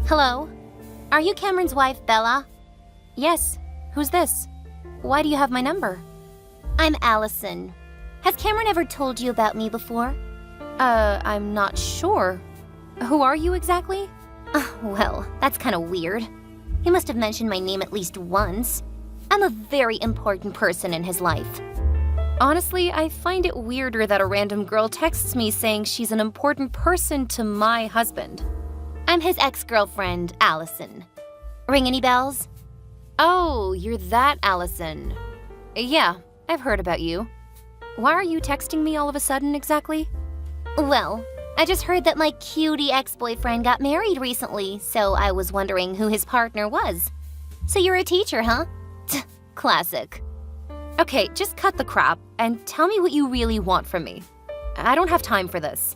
Hello? Are you Cameron's wife, Bella? Yes. Who's this? Why do you have my number? I'm Allison. Has Cameron ever told you about me before? I'm not sure. Who are you exactly? Well, that's kind of weird. He must have mentioned my name at least once. I'm a very important person in his life. Honestly, I find it weirder that a random girl texts me saying she's an important person to my husband. I'm his ex-girlfriend, Allison. Ring any bells? Oh, you're that Allison. Yeah, I've heard about you. Why are you texting me all of a sudden exactly? Well, I just heard that my cutie ex-boyfriend got married recently, so I was wondering who his partner was. So you're a teacher, huh? Classic. Okay, just cut the crap and tell me what you really want from me. I don't have time for this.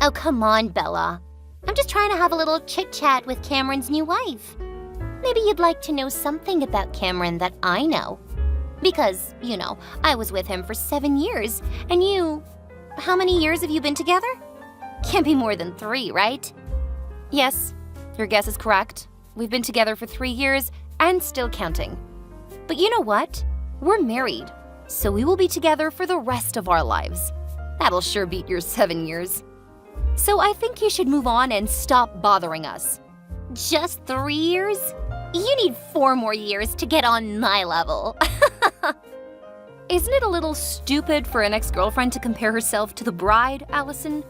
Oh, come on, Bella. I'm just trying to have a little chit-chat with Cameron's new wife. Maybe you'd like to know something about Cameron that I know. Because, I was with him for 7 years, and you... How many years have you been together? Can't be more than 3, right? Yes, your guess is correct. We've been together for 3 years and still counting. But you know what? We're married, so we will be together for the rest of our lives. That'll sure beat your 7 years. So I think you should move on and stop bothering us. Just 3 years? You need 4 more years to get on my level. Isn't it a little stupid for an ex-girlfriend to compare herself to the bride, Allison?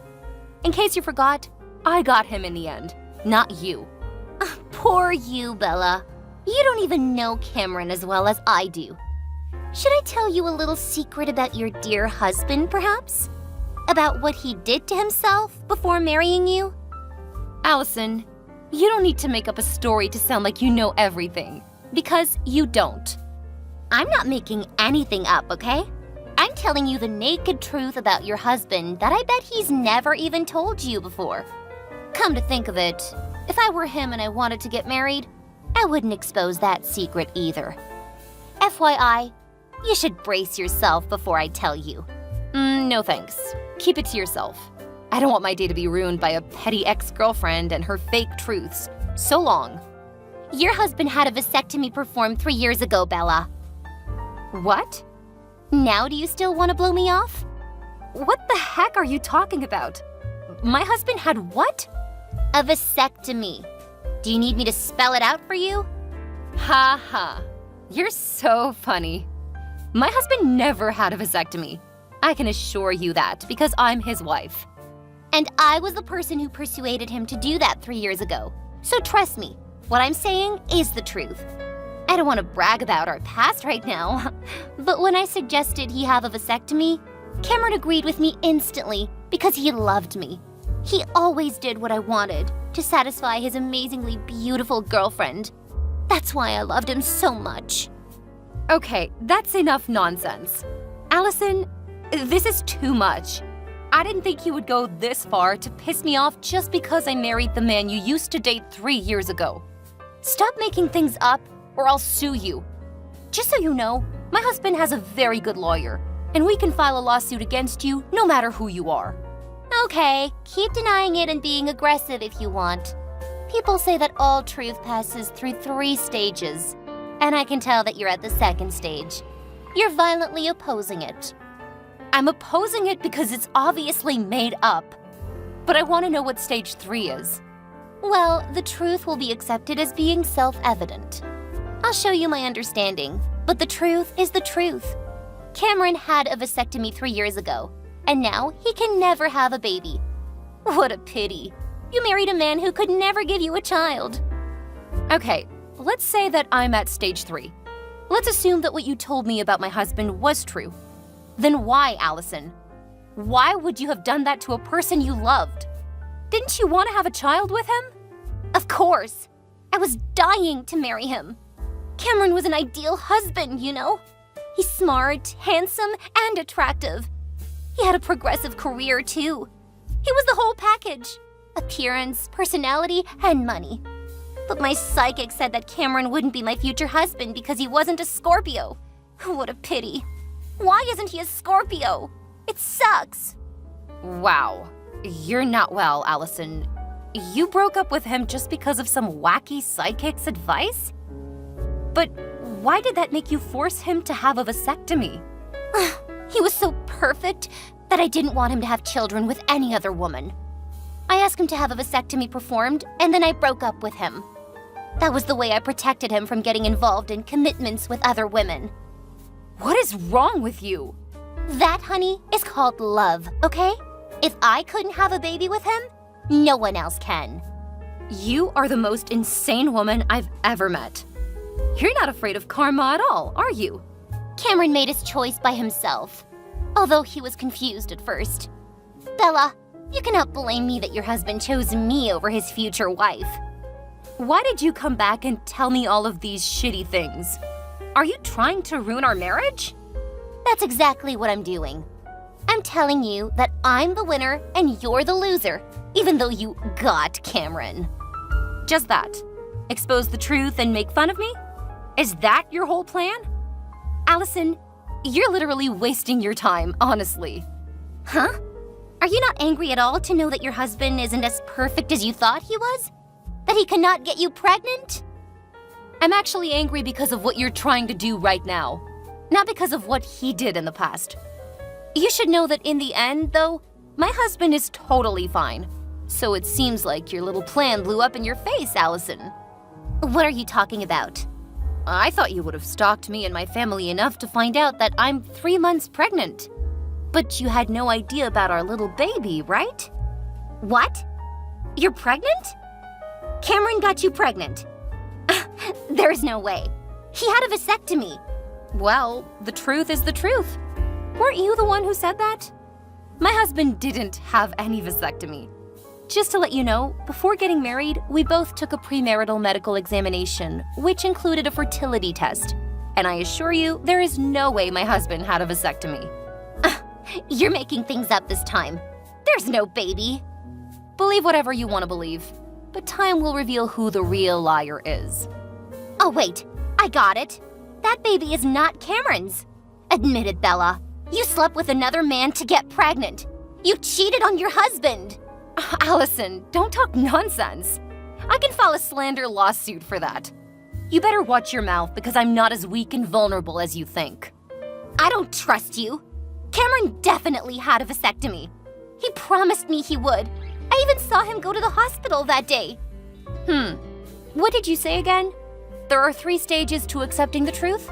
In case you forgot, I got him in the end, not you. Poor you, Bella. You don't even know Cameron as well as I do. Should I tell you a little secret about your dear husband, perhaps? About what he did to himself before marrying you? Allison, you don't need to make up a story to sound like you know everything, because you don't. I'm not making anything up, okay? I'm telling you the naked truth about your husband that I bet he's never even told you before. Come to think of it, if I were him and I wanted to get married, I wouldn't expose that secret either. FYI, you should brace yourself before I tell you. No thanks. Keep it to yourself. I don't want my day to be ruined by a petty ex-girlfriend and her fake truths. So long. Your husband had a vasectomy performed 3 years ago, Bella. What? Now do you still want to blow me off? What the heck are you talking about? My husband had what? A vasectomy. Do you need me to spell it out for you? Ha ha. You're so funny. My husband never had a vasectomy. I can assure you that because I'm his wife. And I was the person who persuaded him to do that 3 years ago. So trust me, what I'm saying is the truth. I don't want to brag about our past right now, but when I suggested he have a vasectomy, Cameron agreed with me instantly because he loved me. He always did what I wanted to satisfy his amazingly beautiful girlfriend. That's why I loved him so much. Okay, that's enough nonsense. Allison, this is too much. I didn't think you would go this far to piss me off just because I married the man you used to date 3 years ago. Stop making things up or I'll sue you. Just so you know, my husband has a very good lawyer, and we can file a lawsuit against you no matter who you are. Okay, keep denying it and being aggressive if you want. People say that all truth passes through 3 stages, and I can tell that you're at the 2nd stage. You're violently opposing it. I'm opposing it because it's obviously made up. But I want to know what stage 3 is. Well, the truth will be accepted as being self-evident. I'll show you my understanding, but the truth is the truth. Cameron had a vasectomy 3 years ago, and now he can never have a baby. What a pity. You married a man who could never give you a child. Okay, let's say that I'm at stage 3. Let's assume that what you told me about my husband was true. Then why, Allison? Why would you have done that to a person you loved? Didn't you want to have a child with him? Of course. I was dying to marry him. Cameron was an ideal husband, He's smart, handsome, and attractive. He had a progressive career, too. He was the whole package. Appearance, personality, and money. But my psychic said that Cameron wouldn't be my future husband because he wasn't a Scorpio. What a pity. Why isn't he a Scorpio? It sucks. Wow. You're not well, Allison. You broke up with him just because of some wacky psychic's advice? But why did that make you force him to have a vasectomy? He was so perfect that I didn't want him to have children with any other woman. I asked him to have a vasectomy performed, and then I broke up with him. That was the way I protected him from getting involved in commitments with other women. What is wrong with you? That, honey, is called love, okay? If I couldn't have a baby with him, no one else can. You are the most insane woman I've ever met. You're not afraid of karma at all, are you? Cameron made his choice by himself, although he was confused at first. Bella, you cannot blame me that your husband chose me over his future wife. Why did you come back and tell me all of these shitty things? Are you trying to ruin our marriage? That's exactly what I'm doing. I'm telling you that I'm the winner and you're the loser, even though you got Cameron. Just that? Expose the truth and make fun of me? Is that your whole plan? Allison, you're literally wasting your time, honestly. Huh? Are you not angry at all to know that your husband isn't as perfect as you thought he was? That he cannot get you pregnant? I'm actually angry because of what you're trying to do right now, not because of what he did in the past. You should know that in the end, though, my husband is totally fine. So it seems like your little plan blew up in your face, Allison. What are you talking about? I thought you would have stalked me and my family enough to find out that I'm 3 months pregnant. But you had no idea about our little baby, right? What? You're pregnant? Cameron got you pregnant. There's no way. He had a vasectomy. Well, the truth is the truth. Weren't you the one who said that? My husband didn't have any vasectomy. Just to let you know, before getting married, we both took a premarital medical examination, which included a fertility test. And I assure you, there is no way my husband had a vasectomy. You're making things up this time. There's no baby. Believe whatever you want to believe, but time will reveal who the real liar is. Oh wait, I got it. That baby is not Cameron's. Admit it, Bella. You slept with another man to get pregnant. You cheated on your husband. Allison, don't talk nonsense. I can file a slander lawsuit for that. You better watch your mouth because I'm not as weak and vulnerable as you think. I don't trust you. Cameron definitely had a vasectomy. He promised me he would. I even saw him go to the hospital that day. What did you say again? There are 3 stages to accepting the truth?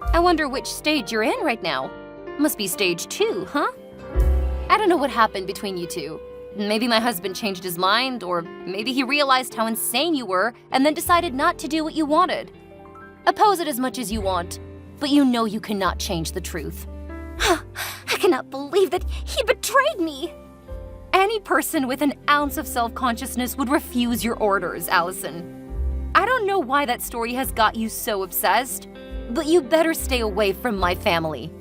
I wonder which stage you're in right now. Must be stage 2, huh? I don't know what happened between you two. Maybe my husband changed his mind, or maybe he realized how insane you were and then decided not to do what you wanted. Oppose it as much as you want, but you know you cannot change the truth. I cannot believe that he betrayed me. Any person with an ounce of self-consciousness would refuse your orders, Allison. I don't know why that story has got you so obsessed, but you better stay away from my family.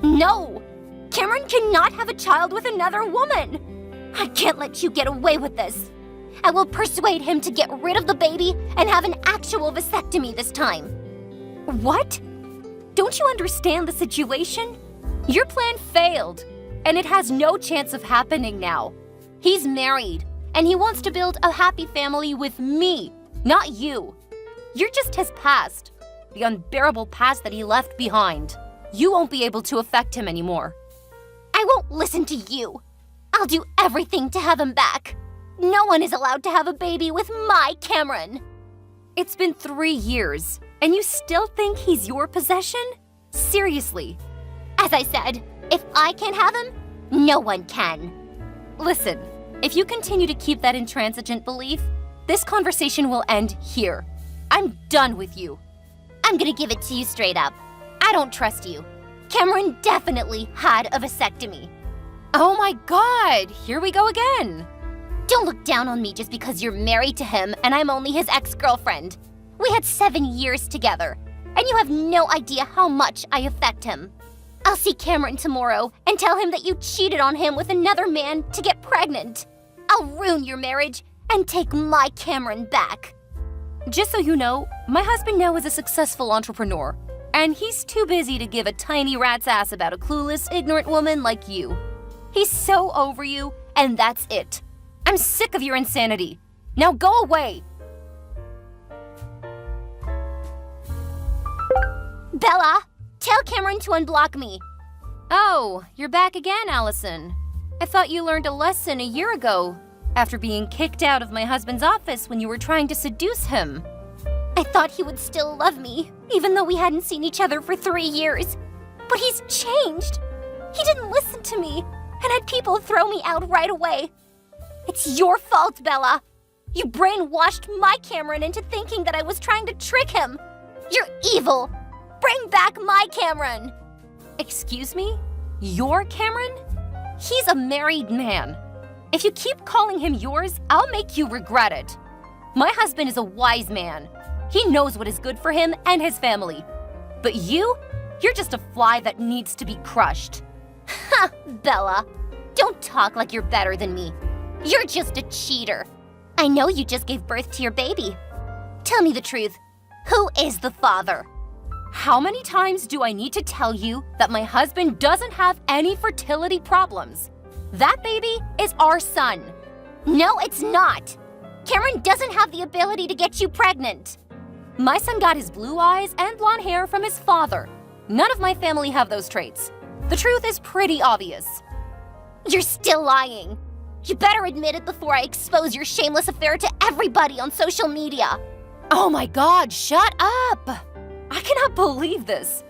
No! Cameron cannot have a child with another woman! I can't let you get away with this. I will persuade him to get rid of the baby and have an actual vasectomy this time. What? Don't you understand the situation? Your plan failed, and it has no chance of happening now. He's married, and he wants to build a happy family with me, not you. You're just his past, the unbearable past that he left behind. You won't be able to affect him anymore. I won't listen to you. I'll do everything to have him back. No one is allowed to have a baby with my Cameron. It's been 3 years, and you still think he's your possession? Seriously. As I said, if I can't have him, no one can. Listen, if you continue to keep that intransigent belief, this conversation will end here. I'm done with you. I'm gonna give it to you straight up. I don't trust you. Cameron definitely had a vasectomy. Oh my God, here we go again. Don't look down on me just because you're married to him and I'm only his ex-girlfriend. We had 7 years together, and you have no idea how much I affect him. I'll see Cameron tomorrow and tell him that you cheated on him with another man to get pregnant. I'll ruin your marriage and take my Cameron back. Just so you know, my husband now is a successful entrepreneur, and he's too busy to give a tiny rat's ass about a clueless, ignorant woman like you. He's so over you, and that's it. I'm I'm sick of your insanity. Now go away. Bella, tell Cameron to unblock me. Oh, you're back again, Allison. I thought you learned a lesson a year ago after being kicked out of my husband's office when you were trying to seduce him. I thought he would still love me, even though we hadn't seen each other for 3 years. But he's changed. He didn't listen to me and had people throw me out right away. It's your fault, Bella. You brainwashed my Cameron into thinking that I was trying to trick him. You're evil. Bring back my Cameron. Excuse me? Your Cameron? He's a married man. If you keep calling him yours, I'll make you regret it. My husband is a wise man. He knows what is good for him and his family. But you're just a fly that needs to be crushed. Ha, Bella. Don't talk like you're better than me. You're just a cheater. I know you just gave birth to your baby. Tell me the truth. Who is the father? How many times do I need to tell you that my husband doesn't have any fertility problems? That baby is our son. No, it's not. Cameron doesn't have the ability to get you pregnant. My son got his blue eyes and blonde hair from his father. None of my family have those traits. The truth is pretty obvious. You're still lying. You better admit it before I expose your shameless affair to everybody on social media. Oh my God, shut up! I cannot believe this.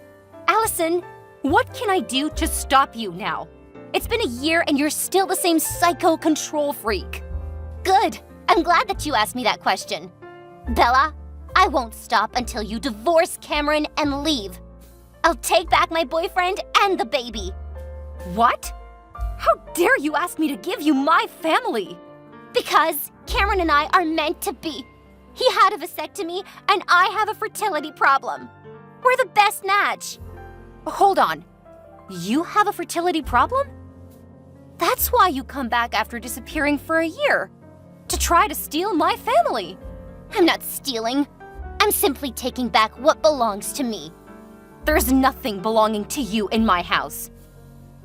Allison, what can I do to stop you now? It's been a year and you're still the same psycho control freak. Good. I'm glad that you asked me that question. Bella, I won't stop until you divorce Cameron and leave. I'll take back my boyfriend and the baby. What? How dare you ask me to give you my family? Because Cameron and I are meant to be. He had a vasectomy and I have a fertility problem. We're the best match. Hold on. You have a fertility problem? That's why you come back after disappearing for a year. To try to steal my family. I'm not stealing. I'm simply taking back what belongs to me. There's nothing belonging to you in my house.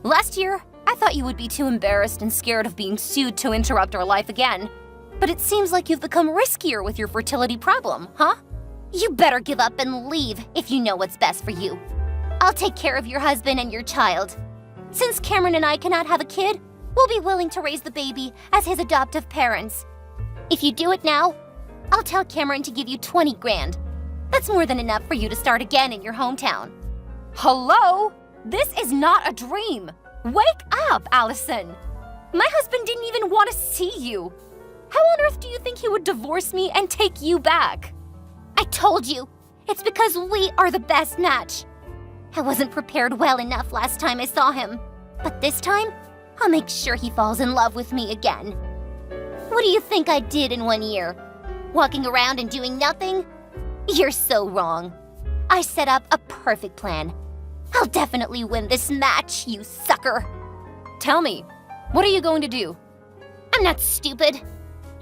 Last year, I thought you would be too embarrassed and scared of being sued to interrupt our life again. But it seems like you've become riskier with your fertility problem, huh? You better give up and leave if you know what's best for you. I'll take care of your husband and your child. Since Cameron and I cannot have a kid, we'll be willing to raise the baby as his adoptive parents. If you do it now, I'll tell Cameron to give you 20 grand. That's more than enough for you to start again in your hometown. Hello? This is not a dream. Wake up, Allison. My husband didn't even want to see you. How on earth do you think he would divorce me and take you back? I told you, it's because we are the best match. I wasn't prepared well enough last time I saw him. But this time, I'll make sure he falls in love with me again. What do you think I did in 1 year? Walking around and doing nothing? You're so wrong. I set up a perfect plan. I'll definitely win this match, you sucker. Tell me, what are you going to do? I'm not stupid.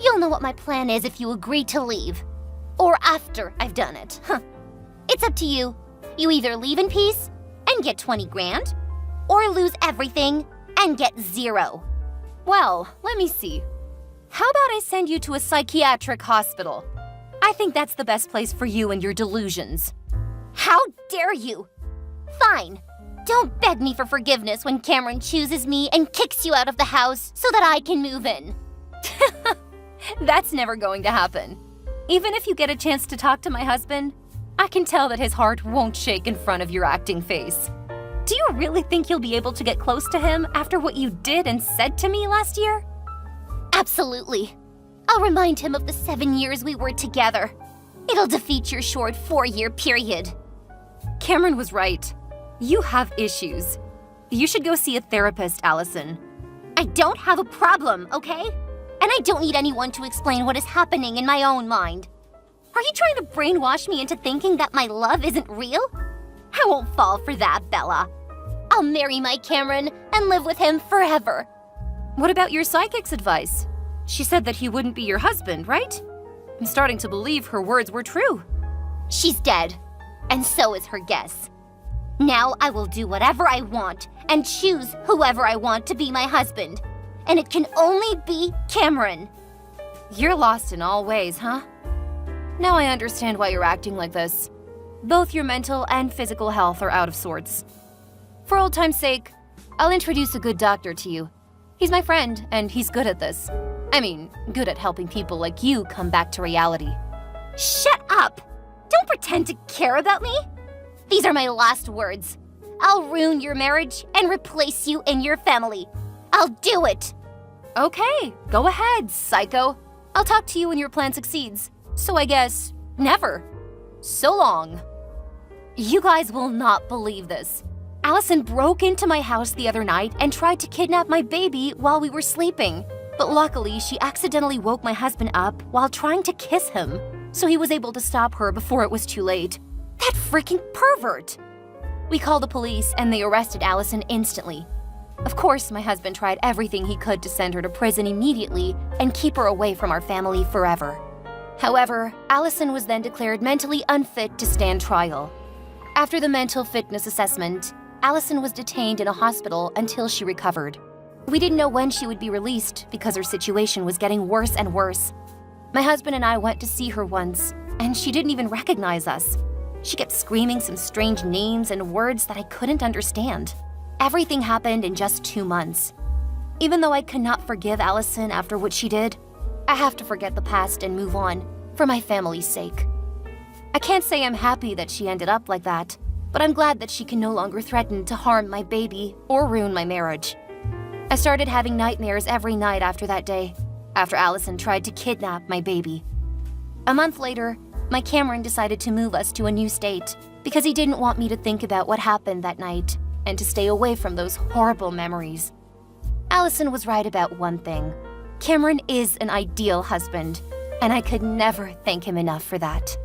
You'll know what my plan is if you agree to leave. Or after I've done it. It's up to you. You either leave in peace and get 20 grand, or lose everything and get 0. Well, let me see. How about I send you to a psychiatric hospital? I think that's the best place for you and your delusions. How dare you? Fine. Don't beg me for forgiveness when Cameron chooses me and kicks you out of the house so that I can move in. That's never going to happen. Even if you get a chance to talk to my husband, I can tell that his heart won't shake in front of your acting face. Do you really think you'll be able to get close to him after what you did and said to me last year? Absolutely. I'll remind him of the 7 years we were together. It'll defeat your short 4-year period. Cameron was right. You have issues. You should go see a therapist, Allison. I don't have a problem, okay? And I don't need anyone to explain what is happening in my own mind. Are you trying to brainwash me into thinking that my love isn't real? I won't fall for that, Bella. I'll marry my Cameron and live with him forever. What about your psychic's advice? She said that he wouldn't be your husband, right? I'm starting to believe her words were true. She's dead, and so is her guess. Now I will do whatever I want and choose whoever I want to be my husband. and it can only be Cameron. You're lost in all ways, huh? Now I understand why you're acting like this. Both your mental and physical health are out of sorts. For old time's sake, I'll introduce a good doctor to you. He's my friend, and he's good at this. I mean, good at helping people like you come back to reality. Shut up! Don't pretend to care about me. These are my last words. I'll ruin your marriage and replace you in your family. I'll do it. Okay, go ahead, psycho. I'll talk to you when your plan succeeds. So I guess, never. So long. You guys will not believe this. Allison broke into my house the other night and tried to kidnap my baby while we were sleeping. But luckily, she accidentally woke my husband up while trying to kiss him, so he was able to stop her before it was too late. That freaking pervert! We called the police and they arrested Allison instantly. Of course, my husband tried everything he could to send her to prison immediately and keep her away from our family forever. However, Allison was then declared mentally unfit to stand trial. After the mental fitness assessment, Allison was detained in a hospital until she recovered. We didn't know when she would be released because her situation was getting worse and worse. My husband and I went to see her once, and she didn't even recognize us. She kept screaming some strange names and words that I couldn't understand. Everything happened in just 2 months. Even though I cannot forgive Allison after what she did, I have to forget the past and move on, for my family's sake. I can't say I'm happy that she ended up like that, but I'm glad that she can no longer threaten to harm my baby or ruin my marriage. I started having nightmares every night after that day, after Allison tried to kidnap my baby. A month later, my Cameron decided to move us to a new state because he didn't want me to think about what happened that night and to stay away from those horrible memories. Allison was right about one thing. Cameron is an ideal husband, and I could never thank him enough for that.